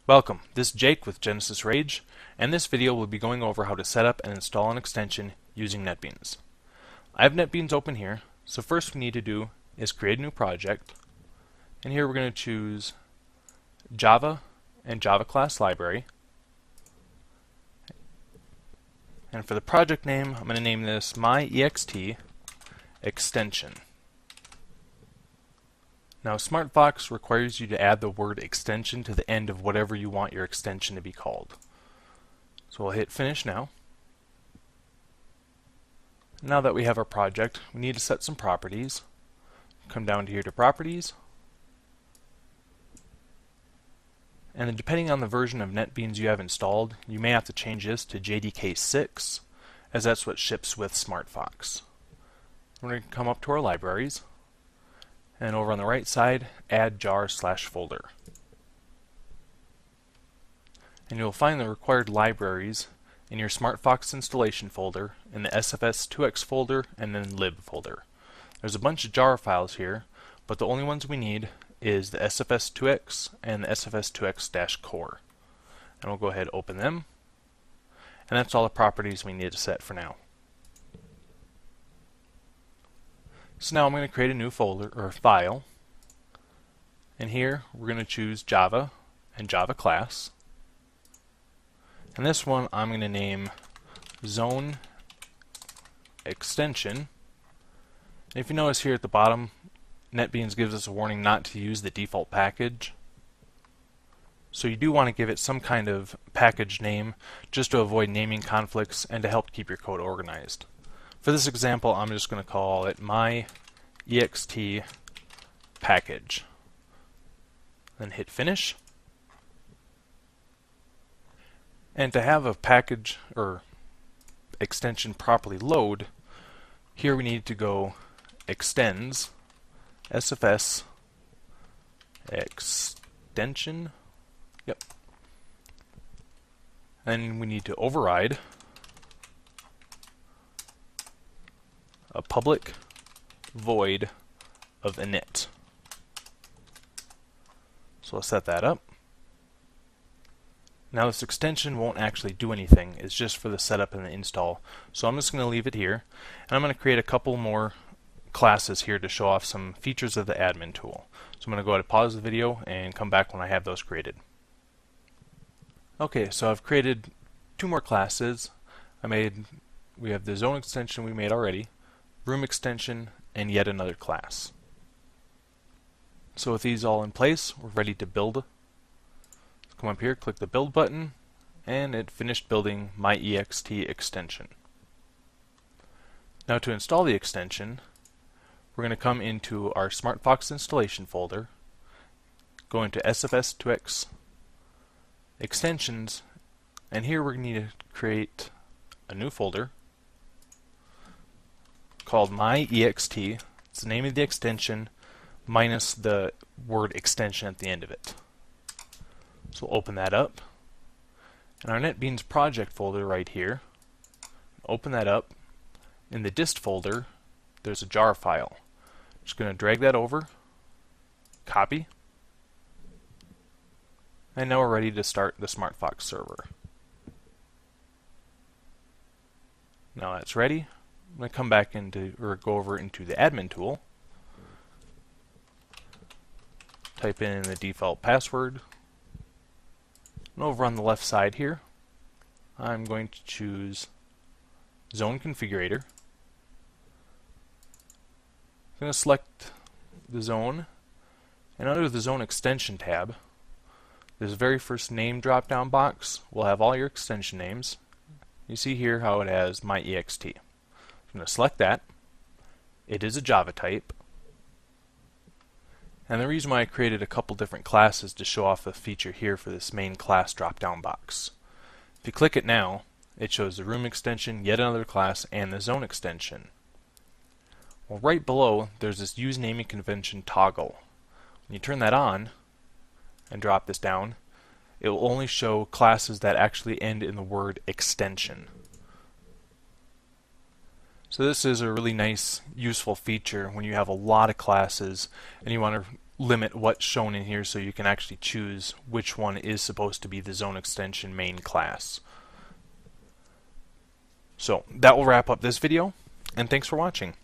Welcome, this is Jake with Genesis Rage, and this video will be going over how to set up and install an extension using NetBeans. I have NetBeans open here, so first we need to do is create a new project, and here we're going to choose Java and Java class library. And for the project name, I'm going to name this MyExt extension. Now SmartFox requires you to add the word extension to the end of whatever you want your extension to be called. So we'll hit finish now. Now that we have our project, we need to set some properties. Come down here to properties. And then depending on the version of NetBeans you have installed, you may have to change this to JDK 6, as that's what ships with SmartFox. We're going to come up to our libraries, and over on the right side, add jar/folder. And you'll find the required libraries in your SmartFox installation folder, in the SFS2X folder, and then lib folder. There's a bunch of jar files here, but the only ones we need is the SFS2X and the SFS2X-core. And we'll go ahead and open them. And that's all the properties we need to set for now. So now I'm going to create a new folder or file, and here we're going to choose Java and Java class, and this one I'm going to name zone extension. And if you notice here at the bottom, NetBeans gives us a warning not to use the default package, so you do want to give it some kind of package name just to avoid naming conflicts and to help keep your code organized. For this example, I'm just going to call it MyExt package. Then hit finish. And to have a package or extension properly load, here we need to go extends SFS extension. Yep. And we need to override a public void of init. So let's set that up. Now this extension won't actually do anything, it's just for the setup and the install. So I'm just going to leave it here, and I'm going to create a couple more classes here to show off some features of the admin tool. So I'm going to go ahead and pause the video and come back when I have those created. Okay, so I've created two more classes. We have the zone extension we made already, room extension, and yet another class. So with these all in place, we're ready to build. Let's come up here, click the build button, and it finished building MyExt extension. Now to install the extension, we're going to come into our SmartFox installation folder, go into SFS2X extensions, and here we're going to need to create a new folder called MyExt. It's the name of the extension minus the word extension at the end of it. So we'll open that up. In our NetBeans project folder right here, open that up. In the dist folder, there's a jar file. Just going to drag that over, copy, and now we're ready to start the SmartFox server. Now that's ready. I'm going to come back go over into the admin tool, type in the default password, and over on the left side here, I'm going to choose Zone Configurator. I'm going to select the zone, and under the Zone Extension tab, this very first name drop-down box will have all your extension names. You see here how it has MyExt. I'm going to select that. It is a Java type. And the reason why I created a couple different classes to show off the feature here for this main class drop-down box. If you click it now, it shows the room extension, yet another class, and the zone extension. Well, right below, there's this use naming convention toggle. When you turn that on and drop this down, it will only show classes that actually end in the word extension. So this is a really nice, useful feature when you have a lot of classes and you want to limit what's shown in here so you can actually choose which one is supposed to be the zone extension main class. So that will wrap up this video, and thanks for watching.